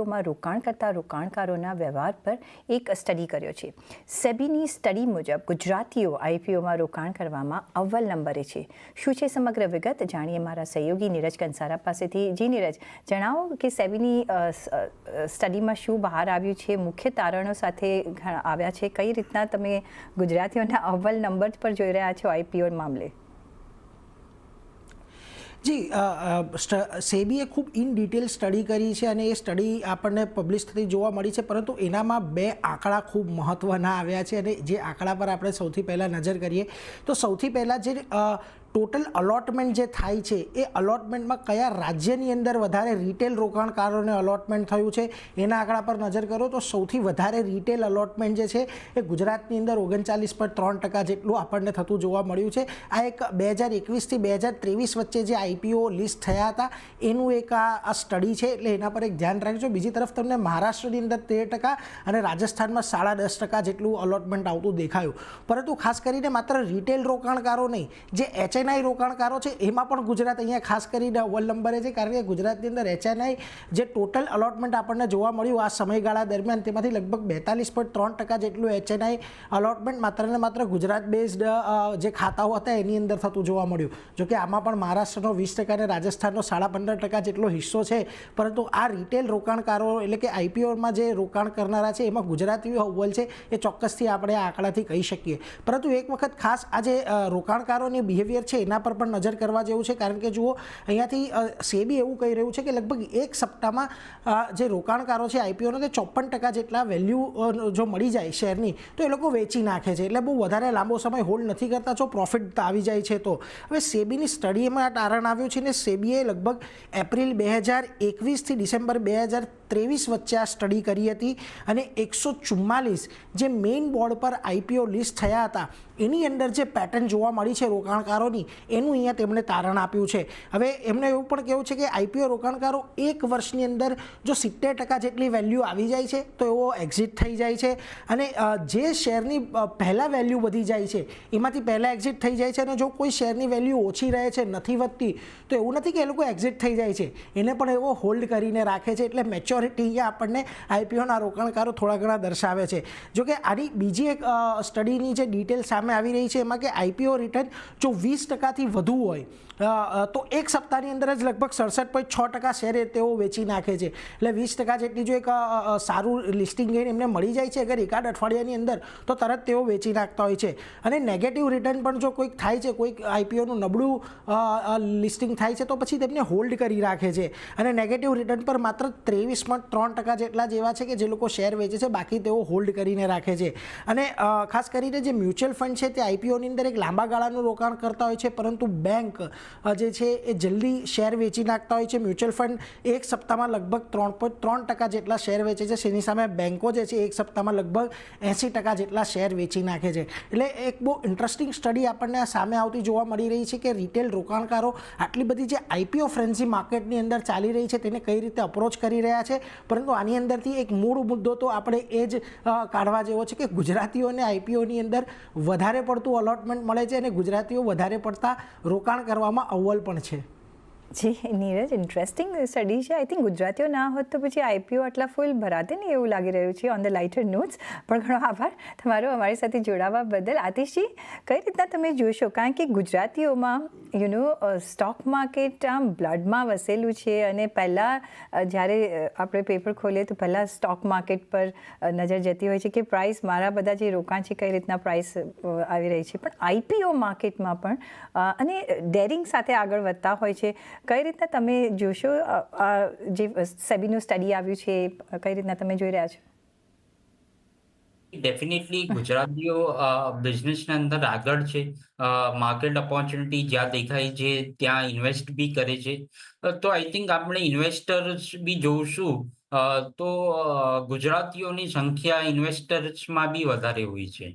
આઈપીઓમાં રોકાણ કરતા રોકાણકારોના વ્યવહાર પર એક સ્ટડી કર્યો છે. સેબીની સ્ટડી મુજબ ગુજરાતીઓ આઈપીઓમાં રોકાણ કરવામાં અવ્વલ નંબરે છે. શું છે સમગ્ર વિગત જાણીએ મારા સહયોગી નીરજ કંસારા પાસેથી. જી નીરજ, જણાવો કે સેબીની સ્ટડીમાં શું બહાર આવ્યું છે, મુખ્ય તારણો સાથે આવ્યા છે, કઈ રીતના તમે ગુજરાતીઓના અવ્વલ નંબર પર જોઈ રહ્યા છો આઈપીઓ મામલે? જી, સેબીએ ખૂબ ઇન ડિટેલ સ્ટડી કરી છે અને એ સ્ટડી આપણને પબ્લિશ થતી જોવા મળી છે, પરંતુ એનામાં બે આંકડા ખૂબ મહત્ત્વના આવ્યા છે અને જે આંકડા પર આપણે સૌથી પહેલાં નજર કરીએ તો સૌથી પહેલાં જે ટોટલ અલોટમેન્ટ જે થાય છે એ અલોટમેન્ટમાં કયા રાજ્યની અંદર વધારે રિટેલ રોકાણકારોને અલોટમેન્ટ થયું છે એના આંકડા પર નજર કરો તો સૌથી વધારે રિટેલ અલોટમેન્ટ જે છે એ ગુજરાતની અંદર 39.3% જેટલું આપણને થતું જોવા મળ્યું છે. આ એક 2021થી 2023 વચ્ચે જે આઈપીઓ લિસ્ટ થયા હતા એનું એક આ સ્ટડી છે, એટલે એના પર એક ધ્યાન રાખજો. બીજી તરફ તમને મહારાષ્ટ્રની અંદર 13% અને રાજસ્થાનમાં 10.5% જેટલું અલોટમેન્ટ આવતું દેખાયું. પરંતુ ખાસ કરીને માત્ર રિટેલ રોકાણકારો નહીં, જે એચએનઆઈ રોકાણકારો છે એમાં પણ ગુજરાત અહીંયા ખાસ કરીને અવ્વલ નંબરે છે, કારણ કે ગુજરાતની અંદર એચએનઆઈ જે ટોટલ અલોટમેન્ટ આપણને જોવા મળ્યું આ સમયગાળા દરમિયાન તેમાંથી લગભગ 42.3% જેટલું એચએનઆઈ અલોટમેન્ટ માત્ર ને માત્ર ગુજરાત બેઝડ જે ખાતાઓ હતા એની અંદર થતું જોવા મળ્યું. જોકે આમાં પણ મહારાષ્ટ્રનો 20% અને રાજસ્થાનનો 15.5% જેટલો હિસ્સો છે, પરંતુ આ રિટેલ રોકાણકારો એટલે કે આઈપીઓમાં જે રોકાણ કરનારા છે એમાં ગુજરાતીઓ અવ્વલ છે એ ચોક્કસથી આપણે આ આંકડાથી કહી શકીએ. પરંતુ એક વખત ખાસ આ જે રોકાણકારોની બિહેવિયર છે એના પર પણ નજર કરવા જેવું છે, કારણ કે જુઓ અહીંયાથી સેબી એવું કહી રહ્યું છે કે લગભગ એક સપ્તાહમાં જે રોકાણકારો છે આઈપીઓનો તે 54% જેટલા વેલ્યુ જો મળી જાય શેરની તો એ લોકો વેચી નાખે છે, એટલે બહુ વધારે લાંબો સમય હોલ્ડ નથી કરતા જો પ્રોફિટ આવી જાય છે તો. હવે સેબીની સ્ટડીમાં આ તારણ આવ્યું છે ને સેબીએ લગભગ એપ્રિલ 2021થી ડિસેમ્બર 2023 વચ્ચે આ સ્ટડી કરી હતી અને 144 જે મેઇન બોર્ડ પર આઈપીઓ લિસ્ટ થયા હતા એની અંદર જે પેટર્ન જોવા મળી છે રોકાણકારોની એનું અહીંયા તેમણે તારણ આપ્યું છે. હવે એમને એવું પણ કહેવું છે કે આઈપીઓ રોકાણકારો એક વર્ષની અંદર જો 70% જેટલી વેલ્યુ આવી જાય છે તો એવો એક્ઝિટ થઈ જાય છે અને જે શેરની પહેલાં વેલ્યુ વધી જાય છે એમાંથી પહેલાં એક્ઝિટ થઈ જાય છે અને જો કોઈ શેરની વેલ્યુ ઓછી રહે છે, નથી વધતી, તો એવું નથી કે એ લોકો એક્ઝિટ થઈ જાય છે, એને પણ એવો હોલ્ડ કરીને રાખે છે. એટલે મેચ્યોરિટી અહીંયા આપણને આઈપીઓના રોકાણકારો થોડા ઘણા દર્શાવે છે. જોકે આની બીજી એક સ્ટડીની જે ડિટેલ સામે આવી રહી છે એમાં કે આઈપીઓ રિટર્ન જો 20%થી વધુ હોય તો એક સપ્તાહની અંદર જ લગભગ 67.6% શેર તેઓ વેચી નાખે છે. એટલે 20% જેટલી જો એક સારું લિસ્ટિંગ ગેઇન એમને મળી જાય છે અગર એકાદ અઠવાડિયાની અંદર તો તરત તેઓ વેચી નાખતા હોય છે. અને નેગેટિવ રિટર્ન પણ જો કોઈક થાય છે, કોઈક આઈપીઓનું નબળું લિસ્ટિંગ થાય છે તો પછી તેમને હોલ્ડ કરી રાખે છે અને નેગેટિવ રિટર્ન પર માત્ર 23.3% જેટલા જેવા છે કે જે લોકો શેર વેચે છે, બાકી તેઓ હોલ્ડ કરીને રાખે છે. અને ખાસ કરીને જે મ્યુચ્યુઅલ ફંડ છે તે આઈપીઓની અંદર એક લાંબા ગાળાનું રોકાણ કરતા હોય છે, પરંતુ બેંક જે છે એ જલ્દી શેર વેચી નાખતા હોય છે. મ્યુચ્યુઅલ ફંડ એક સપ્તાહમાં લગભગ 3.3% જેટલા શેર વેચે છે, જેની સામે બેંકો જે છે એક સપ્તાહમાં લગભગ 80% જેટલા શેર વેચી નાખે છે. એટલે એક બહુ ઇન્ટરેસ્ટિંગ સ્ટડી આપણને સામે આવતી જોવા મળી રહી છે કે રિટેલ રોકાણકારો આટલી બધી જે આઈપીઓ ફ્રેન્ઝી માર્કેટની અંદર ચાલી રહી છે તેને કઈ રીતે અપ્રોચ કરી રહ્યા છે. પરંતુ આની અંદરથી એક મૂળ મુદ્દો તો આપણે એ જ કાઢવા જેવો છે કે ગુજરાતીઓને આઈપીઓની અંદર વધારે પડતું અલોટમેન્ટ મળે છે અને ગુજરાતીઓ વધારે પડતા રોકાણ કરવામાં અવ્વલ પણ છે. જી નીરજ, ઇન્ટરેસ્ટિંગ સ્ટડી છે. આઈ થિંક ગુજરાતીઓ ના હોત તો પછી આઈપીઓ આટલા ફૂલ ભરાતે નહીં એવું લાગી રહ્યું છે. ઓન ધ લાઇટર નોટ્સ પણ ઘણો આભાર તમારો અમારી સાથે જોડાવા બદલ. આતિશજી, કઈ રીતના તમે જોશો, કારણ કે ગુજરાતીઓમાં સ્ટોક માર્કેટ આમ બ્લડમાં વસેલું છે અને પહેલાં જ્યારે આપણે પેપર ખોલીએ તો પહેલાં સ્ટોક માર્કેટ પર નજર જતી હોય છે કે પ્રાઇસ, મારા બધા જે રોકાણ છે કઈ રીતના પ્રાઇસ આવી રહી છે, પણ આઈપીઓ માર્કેટમાં પણ અને ડેરિંગ સાથે આગળ વધતા હોય છે. કઈ રીતના તમે જોશો જે સેબીનું સ્ટડી આવ્યું છે, કઈ રીતના તમે જોઈ રહ્યા છો? ડેફિનેટલી ગુજરાતીઓ બિઝનેસના અંદર આગળ છે. માર્કેટ ઓપોર્ચ્યુનિટી જ્યાં દેખાય છે ત્યાં ઇન્વેસ્ટ બી કરે છે. તો આઈ થિંક આપણે ઇન્વેસ્ટર્સ બી જોઈશું તો ગુજરાતીઓની સંખ્યા ઇન્વેસ્ટર્સમાં બી વધારે હોય છે.